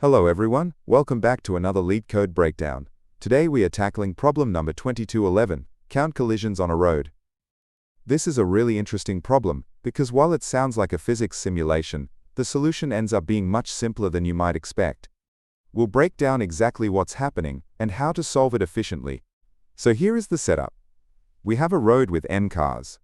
Hello everyone, welcome back to another Leetcode breakdown. Today we are tackling problem number 2211, count collisions on a road. This is a really interesting problem because while it sounds like a physics simulation, the solution ends up being much simpler than you might expect. We'll break down exactly what's happening and how to solve it efficiently. So here is the setup. We have a road with n cars.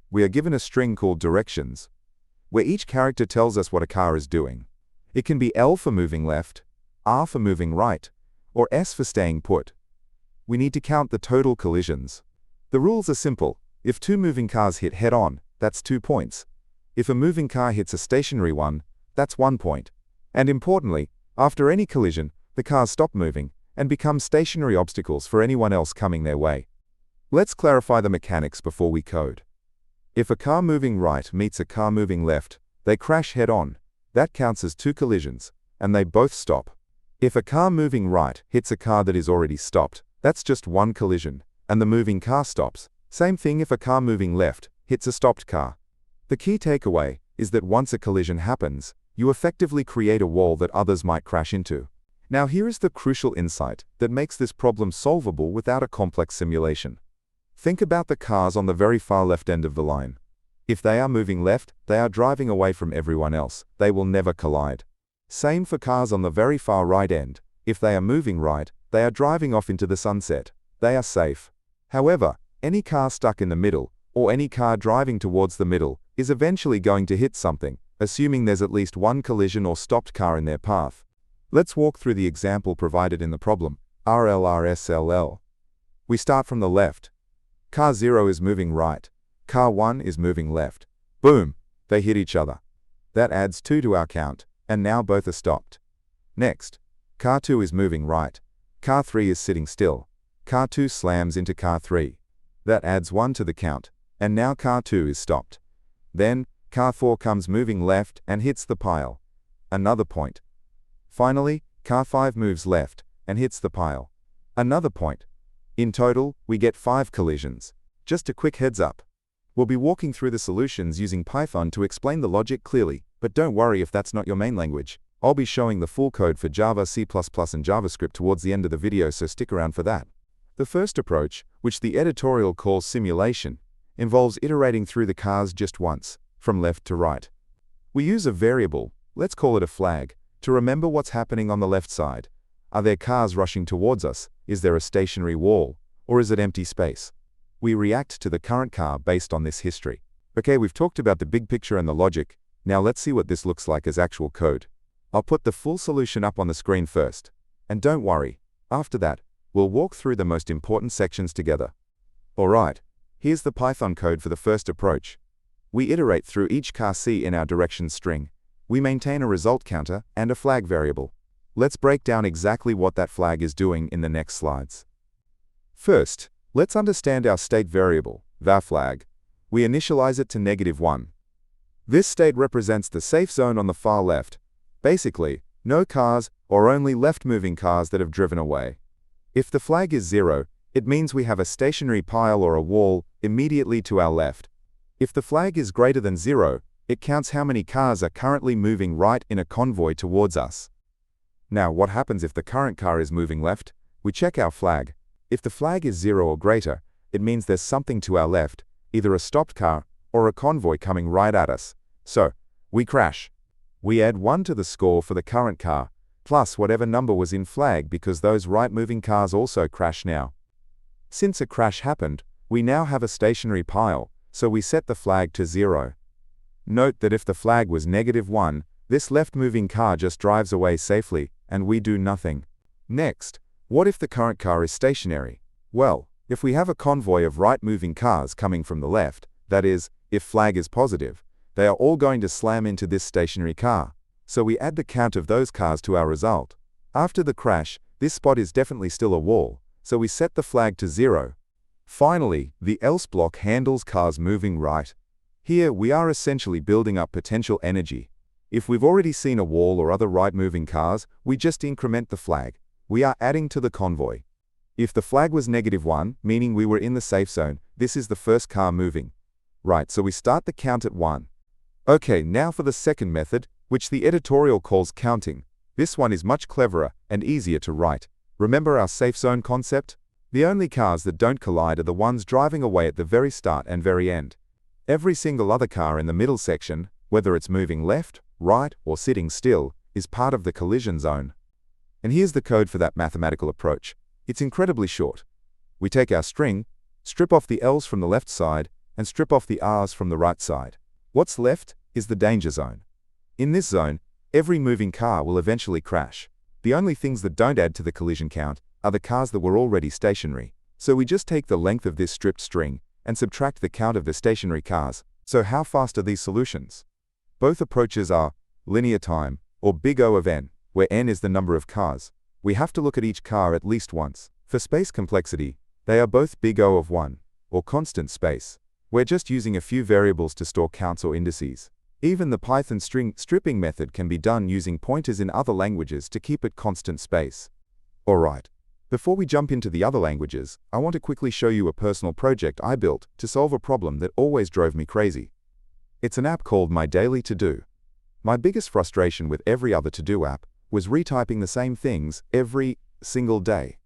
We are given a string called directions, where each character tells us what a car is doing. It can be L for moving left, R for moving right, or S for staying put. We need to count the total collisions. The rules are simple. If two moving cars hit head-on, that's 2 points. If a moving car hits a stationary one, that's 1 point. And importantly, after any collision, the cars stop moving and become stationary obstacles for anyone else coming their way. Let's clarify the mechanics before we code. If a car moving right meets a car moving left, they crash head-on. That counts as 2 collisions, and they both stop. If a car moving right hits a car that is already stopped, that's just 1 collision, and the moving car stops. Same thing if a car moving left hits a stopped car. The key takeaway is that once a collision happens, you effectively create a wall that others might crash into. Now here is the crucial insight that makes this problem solvable without a complex simulation. Think about the cars on the very far left end of the line. If they are moving left, they are driving away from everyone else. They will never collide. Same for cars on the very far right end. If they are moving right, they are driving off into the sunset. They are safe. However, any car stuck in the middle, or any car driving towards the middle, is eventually going to hit something, assuming there's at least 1 collision or stopped car in their path. Let's walk through the example provided in the problem, RLRSLL. We start from the left. Car 0 is moving right. Car 1 is moving left. Boom! They hit each other. That adds 2 to our count, and now both are stopped. Next, Car 2 is moving right. Car 3 is sitting still. Car 2 slams into Car 3. That adds 1 to the count, and now Car 2 is stopped. Then, Car 4 comes moving left and hits the pile. Another point. Finally, Car 5 moves left and hits the pile. Another point. In total, we get 5 collisions. Just a quick heads up. We'll be walking through the solutions using Python to explain the logic clearly, but don't worry if that's not your main language. I'll be showing the full code for Java, C++, and JavaScript towards the end of the video, so stick around for that. The first approach, which the editorial calls simulation, involves iterating through the cars just once, from left to right. We use a variable, let's call it a flag, to remember what's happening on the left side. Are there cars rushing towards us? Is there a stationary wall? Or is it empty space? We react to the current car based on this history. Okay, we've talked about the big picture and the logic. Now let's see what this looks like as actual code. I'll put the full solution up on the screen first. And don't worry, after that, we'll walk through the most important sections together. Alright, here's the Python code for the first approach. We iterate through each car C in our directions string. We maintain a result counter and a flag variable. Let's break down exactly what that flag is doing in the next slides. First, let's understand our state variable, varFlag. We initialize it to -1. This state represents the safe zone on the far left. Basically, no cars or only left-moving cars that have driven away. If the flag is 0, it means we have a stationary pile or a wall immediately to our left. If the flag is greater than 0, it counts how many cars are currently moving right in a convoy towards us. Now, what happens if the current car is moving left? We check our flag. If the flag is 0 or greater, it means there's something to our left, either a stopped car or a convoy coming right at us. So, we crash. We add 1 to the score for the current car, plus whatever number was in flag because those right-moving cars also crash now. Since a crash happened, we now have a stationary pile, so we set the flag to 0. Note that if the flag was -1, this left-moving car just drives away safely, and we do nothing. Next, what if the current car is stationary? Well, if we have a convoy of right-moving cars coming from the left, that is, if flag is positive, they are all going to slam into this stationary car. So we add the count of those cars to our result. After the crash, this spot is definitely still a wall, so we set the flag to 0. Finally, the else block handles cars moving right. Here, we are essentially building up potential energy. If we've already seen a wall or other right-moving cars, we just increment the flag. We are adding to the convoy. If the flag was -1, meaning we were in the safe zone, this is the first car moving. Right, so we start the count at 1. Okay, now for the second method, which the editorial calls counting. This one is much cleverer and easier to write. Remember our safe zone concept? The only cars that don't collide are the ones driving away at the very start and very end. Every single other car in the middle section, whether it's moving left, right, or sitting still, is part of the collision zone. And here's the code for that mathematical approach. It's incredibly short. We take our string, strip off the L's from the left side, and strip off the R's from the right side. What's left is the danger zone. In this zone, every moving car will eventually crash. The only things that don't add to the collision count are the cars that were already stationary. So we just take the length of this stripped string and subtract the count of the stationary cars. So how fast are these solutions? Both approaches are linear time, or big O of n, where n is the number of cars. We have to look at each car at least once. For space complexity, they are both big O of 1, or constant space. We're just using a few variables to store counts or indices. Even the Python string stripping method can be done using pointers in other languages to keep it constant space. Alright, before we jump into the other languages, I want to quickly show you a personal project I built to solve a problem that always drove me crazy. It's an app called My Daily To-Do. My biggest frustration with every other to-do app was retyping the same things every single day.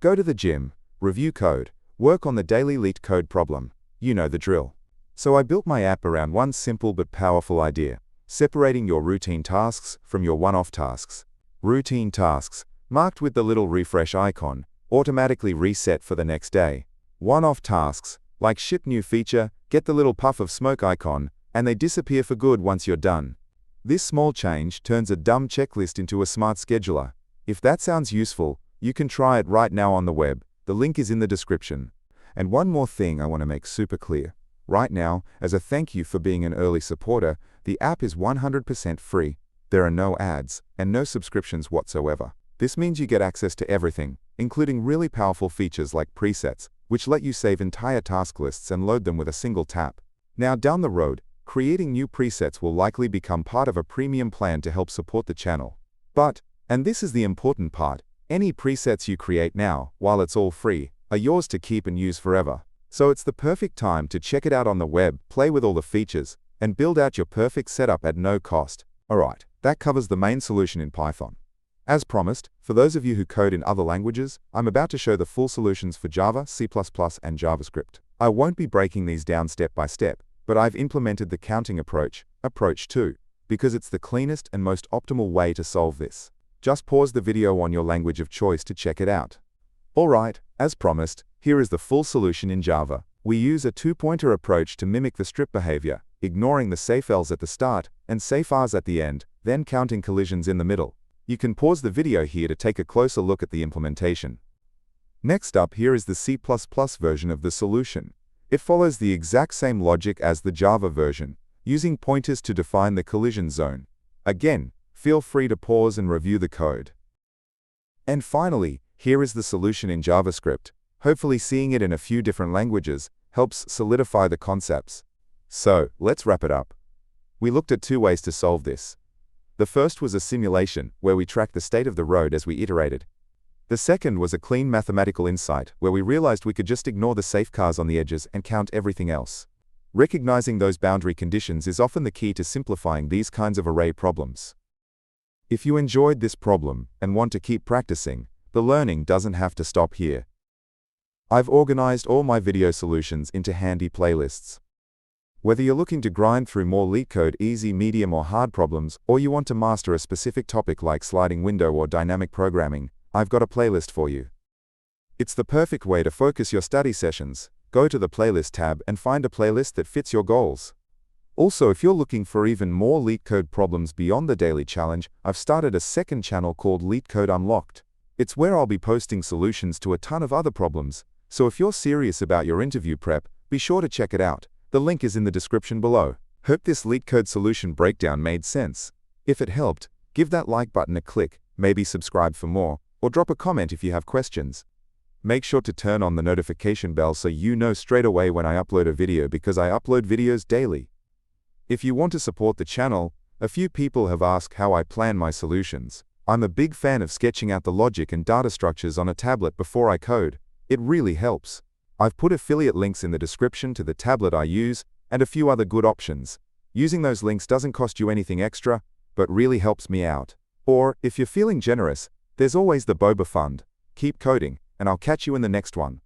Go to the gym, review code, work on the daily Leetcode problem. You know the drill. So I built my app around one simple but powerful idea: separating your routine tasks from your one-off tasks. Routine tasks, marked with the little refresh icon, automatically reset for the next day. One-off tasks, like ship new feature, get the little puff of smoke icon, and they disappear for good once you're done. This small change turns a dumb checklist into a smart scheduler. If that sounds useful, you can try it right now on the web. The link is in the description. And one more thing I want to make super clear. Right now, as a thank you for being an early supporter, the app is 100% free. There are no ads and no subscriptions whatsoever. This means you get access to everything, including really powerful features like presets, which let you save entire task lists and load them with a single tap. Now down the road, creating new presets will likely become part of a premium plan to help support the channel. But, and this is the important part, any presets you create now, while it's all free, are yours to keep and use forever. So it's the perfect time to check it out on the web, play with all the features, and build out your perfect setup at no cost. Alright, that covers the main solution in Python. As promised, for those of you who code in other languages, I'm about to show the full solutions for Java, C++, and JavaScript. I won't be breaking these down step by step, but I've implemented the counting approach 2, because it's the cleanest and most optimal way to solve this. Just pause the video on your language of choice to check it out. Alright, as promised, here is the full solution in Java. We use a two-pointer approach to mimic the strip behavior, ignoring the safe L's at the start and safe R's at the end, then counting collisions in the middle. You can pause the video here to take a closer look at the implementation. Next up, here is the C++ version of the solution. It follows the exact same logic as the Java version, using pointers to define the collision zone. Again, feel free to pause and review the code. And finally, here is the solution in JavaScript. Hopefully seeing it in a few different languages helps solidify the concepts. So, let's wrap it up. We looked at two ways to solve this. The first was a simulation, where we tracked the state of the road as we iterated. The second was a clean mathematical insight, where we realized we could just ignore the safe cars on the edges and count everything else. Recognizing those boundary conditions is often the key to simplifying these kinds of array problems. If you enjoyed this problem and want to keep practicing, the learning doesn't have to stop here. I've organized all my video solutions into handy playlists. Whether you're looking to grind through more Leetcode easy, medium, or hard problems, or you want to master a specific topic like sliding window or dynamic programming, I've got a playlist for you. It's the perfect way to focus your study sessions. Go to the playlist tab and find a playlist that fits your goals. Also, if you're looking for even more Leetcode problems beyond the daily challenge, I've started a second channel called Leetcode Unlocked. It's where I'll be posting solutions to a ton of other problems. So if you're serious about your interview prep, be sure to check it out. The link is in the description below. Hope this Leetcode solution breakdown made sense. If it helped, give that like button a click, maybe subscribe for more, or drop a comment if you have questions. Make sure to turn on the notification bell so you know straight away when I upload a video, because I upload videos daily. If you want to support the channel, a few people have asked how I plan my solutions. I'm a big fan of sketching out the logic and data structures on a tablet before I code. It really helps. I've put affiliate links in the description to the tablet I use, and a few other good options. Using those links doesn't cost you anything extra, but really helps me out. Or, if you're feeling generous, there's always the Boba Fund. Keep coding, and I'll catch you in the next one.